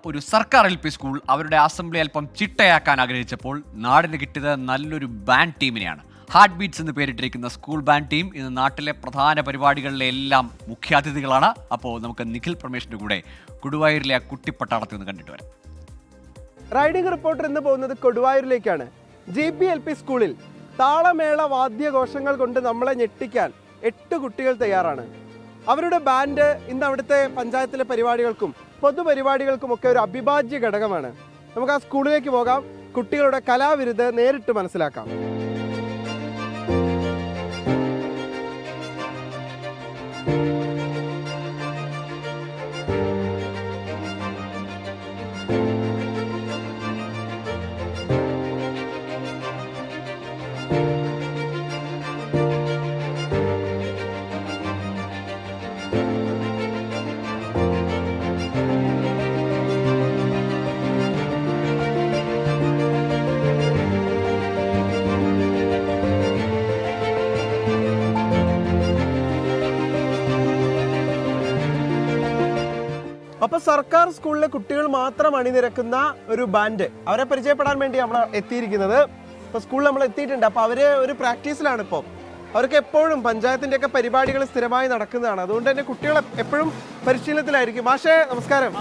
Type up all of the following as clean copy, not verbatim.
ഒരു സർക്കാർ LP school അവരുടെ അസംബ്ലി അല്പം ചിട്ടയാക്കാൻ ആഗ്രഹിച്ചപ്പോൾ നാടിന് കിട്ടിയത് നല്ലൊരു ബാൻഡ് ടീമിനെയാണ്. ഹാർട്ട് ബീറ്റ്സ് എന്ന് പേരിട്ടിരിക്കുന്ന സ്കൂൾ ബാൻഡ് ടീം ഇന്ന് നാട്ടിലെ പ്രധാന പരിപാടികളിലെ എല്ലാം മുഖ്യാതിഥികളാണ്. അപ്പോൾ നമുക്ക് നിഖിൽ പ്രമേഷിന്റെ കൂടെ കൊടുവായൂരിലെ ആ കുട്ടിപ്പട്ടാളത്തിൽ നിന്ന് കണ്ടിട്ട് വരാം. റൈഡിംഗ് റിപ്പോർട്ടർ എന്ന് പോകുന്നത് കൊടുവായൂരിലേക്കാണ്. GP LP സ്കൂളിൽ താളമേള വാദ്യഘോഷങ്ങൾ കൊണ്ട് നമ്മളെ ഞെട്ടിക്കാൻ 8 കുട്ടികൾ തയ്യാറാണ്. അവരുടെ ബാൻഡ് ഇന്ന് അവിടുത്തെ പഞ്ചായത്തിലെ പരിപാടികൾക്കും പൊതുപരിപാടികൾക്കുമൊക്കെ ഒരു അവിഭാജ്യ ഘടകമാണ്. നമുക്ക് ആ സ്കൂളിലേക്ക് പോകാം, കുട്ടികളുടെ കലാവിരുത് നേരിട്ട് മനസ്സിലാക്കാം. അപ്പൊ സർക്കാർ സ്കൂളിലെ കുട്ടികൾ മാത്രം അണിനിരക്കുന്ന ഒരു ബാൻഡ്, അവരെ പരിചയപ്പെടാൻ വേണ്ടി നമ്മൾ എത്തിയിരിക്കുന്നത്. ഇപ്പൊ സ്കൂളിൽ നമ്മൾ എത്തിയിട്ടുണ്ട്. അപ്പൊ അവര് ഒരു പ്രാക്ടീസിലാണ്. ഇപ്പോൾ അവർക്ക് എപ്പോഴും പഞ്ചായത്തിന്റെ ഒക്കെ പരിപാടികൾ സ്ഥിരമായി നടക്കുന്നതാണ്. അതുകൊണ്ട് തന്നെ കുട്ടികൾ എപ്പോഴും പരിശീലനത്തിലായിരിക്കും. മാഷേ നമസ്കാരം.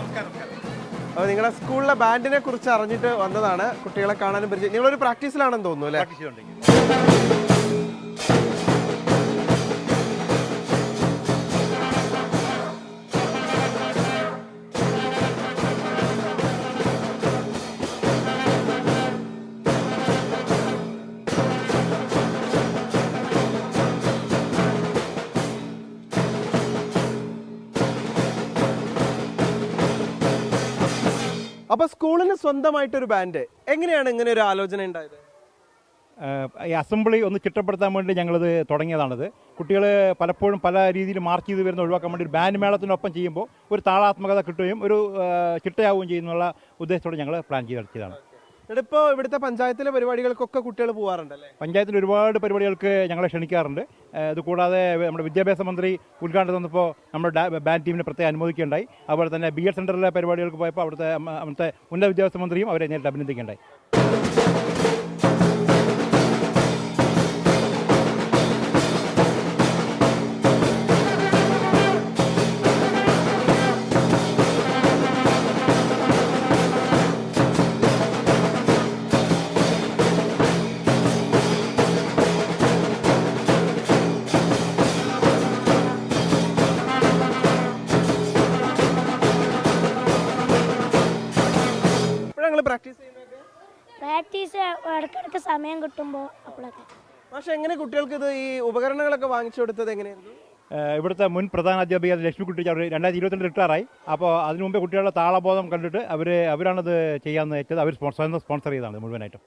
അപ്പൊ നിങ്ങളുടെ സ്കൂളിലെ ബാൻഡിനെ കുറിച്ച് അറിഞ്ഞിട്ട് വന്നതാണ്, കുട്ടികളെ കാണാനും പരിചയം. നിങ്ങളൊരു പ്രാക്ടീസിലാണെന്ന് തോന്നുന്നു അല്ലേ? അപ്പൊ സ്കൂളിന് സ്വന്തമായിട്ടൊരു ബാൻഡ്, എങ്ങനെയാണ് ഇങ്ങനെ ഒരു ആലോചന ഉണ്ടായത്? ഈ അസംബ്ലി ഒന്ന് ചിട്ടപ്പെടുത്താൻ വേണ്ടി ഞങ്ങളിത് തുടങ്ങിയതാണിത്. കുട്ടികൾ പലപ്പോഴും പല രീതിയിൽ മാർക്ക് ചെയ്ത് വരുന്ന ഒഴിവാക്കാൻ വേണ്ടി ഒരു ബാൻഡ് മേളത്തിനൊപ്പം ചെയ്യുമ്പോൾ ഒരു താളാത്മകത കിട്ടുകയും ഒരു ചിട്ടയാവുകയും ചെയ്യുന്നുള്ള ഉദ്ദേശത്തോടെ ഞങ്ങൾ പ്ലാൻ ചെയ്തെടുത്തതാണ്. ഇപ്പോൾ ഇവിടുത്തെ പഞ്ചായത്തിലെ പരിപാടികൾക്കൊക്കെ കുട്ടികൾ പോകാറുണ്ടല്ലേ? പഞ്ചായത്തിൽ ഒരുപാട് പരിപാടികൾക്ക് ഞങ്ങളെ ക്ഷണിക്കാറുണ്ട്. അതുകൂടാതെ നമ്മുടെ വിദ്യാഭ്യാസ മന്ത്രി ഉദ്ഘാടനം തന്നപ്പോൾ നമ്മുടെ ബാൻഡ് ടീമിനെ പ്രത്യേകം അനുമോദിക്കുകയുണ്ടായി. അതുപോലെ തന്നെ BED സെൻ്ററിലെ പരിപാടികൾക്ക് പോയപ്പോൾ അവിടുത്തെ ഉന്നത വിദ്യാഭ്യാസ മന്ത്രിയും അവരെ നേരിട്ട് അഭിനന്ദിക്കുകയുണ്ടായി. പ്രാക്ടീസ് ഇടയ്ക്കിടയ്ക്ക് സമയം കിട്ടുമ്പോൾ അപ്പോഴൊക്കെ. പക്ഷെ എങ്ങനെ കുട്ടികൾക്ക് ഇത് ഈ ഉപകരണങ്ങളൊക്കെ വാങ്ങിച്ചു കൊടുത്തത് എങ്ങനെയായിരുന്നു? ഇവിടുത്തെ മുൻ പ്രധാന അധ്യാപിക ലക്ഷ്മിക്കുട്ടി അവർ 2022 റിട്ടയറായി. അപ്പോൾ അതിനു മുമ്പേ കുട്ടികളുടെ താളബോധം കണ്ടിട്ട് അവരാണത് ചെയ്യാമെന്ന് വെച്ചത്. അവർ സ്പോൺസർ ചെയ്തതാണ് മുഴുവനായിട്ടും.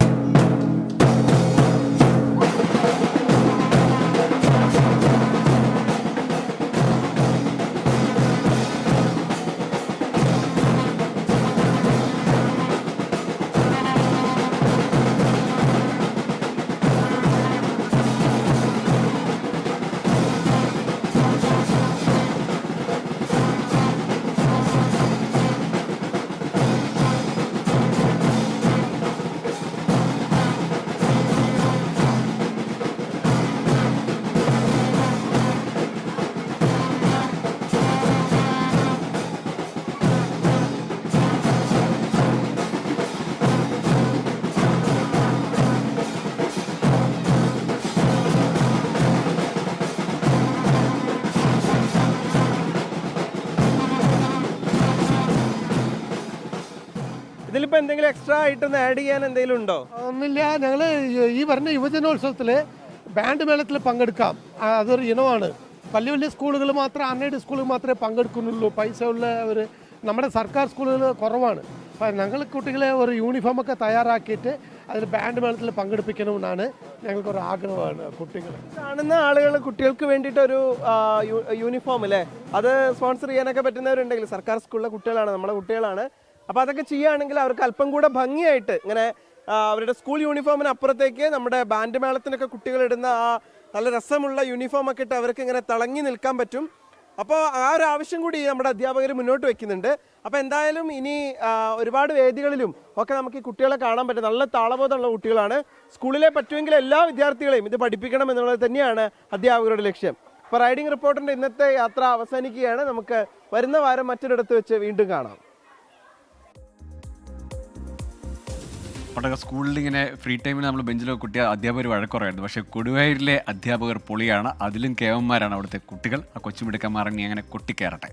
ഇതിലിപ്പോ എന്തെങ്കിലും എക്സ്ട്രാ ആയിട്ടൊന്ന് ആഡ് ചെയ്യാൻ എന്തെങ്കിലും ഉണ്ടോ? ഒന്നുമില്ല. ഞങ്ങൾ ഈ പറഞ്ഞ യുവജനോത്സവത്തിൽ ബാൻഡ് മേളത്തിൽ പങ്കെടുക്കാം. അതൊരു ഇനമാണ്. വലിയ വലിയ സ്കൂളുകൾ മാത്രം, അൺഎയ്ഡ് സ്കൂളുകൾ മാത്രമേ പങ്കെടുക്കുന്നുള്ളൂ. പൈസ ഉള്ളവർ നമ്മുടെ സർക്കാർ സ്കൂളുകൾ കുറവാണ്. അപ്പം ഞങ്ങൾ കുട്ടികളെ ഒരു യൂണിഫോമൊക്കെ തയ്യാറാക്കിയിട്ട് അതിൽ ബാൻഡ് മേളത്തിൽ പങ്കെടുപ്പിക്കണമെന്നാണ് ഞങ്ങൾക്കൊരു ആഗ്രഹമാണ്. കുട്ടികൾ കാണുന്ന ആളുകൾ കുട്ടികൾക്ക് വേണ്ടിയിട്ട് ഒരു യൂണിഫോം അല്ലേ, അത് സ്പോൺസർ ചെയ്യാനൊക്കെ പറ്റുന്നവരുണ്ടെങ്കിൽ സർക്കാർ സ്കൂളിലെ കുട്ടികളാണ്, നമ്മുടെ കുട്ടികളാണ്. അപ്പോൾ അതൊക്കെ ചെയ്യുകയാണെങ്കിൽ അവർക്ക് അല്പം കൂടെ ഭംഗിയായിട്ട് ഇങ്ങനെ അവരുടെ സ്കൂൾ യൂണിഫോമിന് അപ്പുറത്തേക്ക് നമ്മുടെ ബാൻഡ് മേളത്തിനൊക്കെ കുട്ടികൾ ഇടുന്ന ആ നല്ല രസമുള്ള യൂണിഫോം ഒക്കെ ഇട്ട് അവർക്ക് ഇങ്ങനെ തിളങ്ങി നിൽക്കാൻ പറ്റും. അപ്പോൾ ആ ഒരു ആവശ്യം കൂടി നമ്മുടെ അധ്യാപകർ മുന്നോട്ട് വെക്കുന്നുണ്ട്. അപ്പോൾ എന്തായാലും ഇനി ഒരുപാട് വേദികളിലും ഒക്കെ നമുക്ക് ഈ കുട്ടികളെ കാണാൻ പറ്റും. നല്ല താളബോധമുള്ള കുട്ടികളാണ്. സ്കൂളിലെ പറ്റുമെങ്കിൽ എല്ലാ വിദ്യാർത്ഥികളെയും ഇത് പഠിപ്പിക്കണം എന്നുള്ളത് തന്നെയാണ് അധ്യാപകരുടെ ലക്ഷ്യം. അപ്പോൾ റൈഡിംഗ് റിപ്പോർട്ടറിൻ്റെ ഇന്നത്തെ യാത്ര അവസാനിക്കുകയാണ്. നമുക്ക് വരുന്ന വാരം മറ്റൊരിടത്ത് വെച്ച് വീണ്ടും കാണാം. പണ്ടൊക്കെ സ്കൂളിൽ ഇങ്ങനെ ഫ്രീ ടൈമിൽ നമ്മൾ ബെഞ്ചിലൊക്കെ കുട്ടിയ അധ്യാപകർ വഴക്കുറയായിരുന്നു. പക്ഷേ കൊടുവായൂരിലെ അധ്യാപകർ പൊളിയാണ്. അതിലും കേവന്മാരാണ് അവിടുത്തെ കുട്ടികൾ. ആ കൊച്ചുമിടുക്കന്മാർ ഇനി അങ്ങനെ കൊട്ടിക്കയറട്ടെ.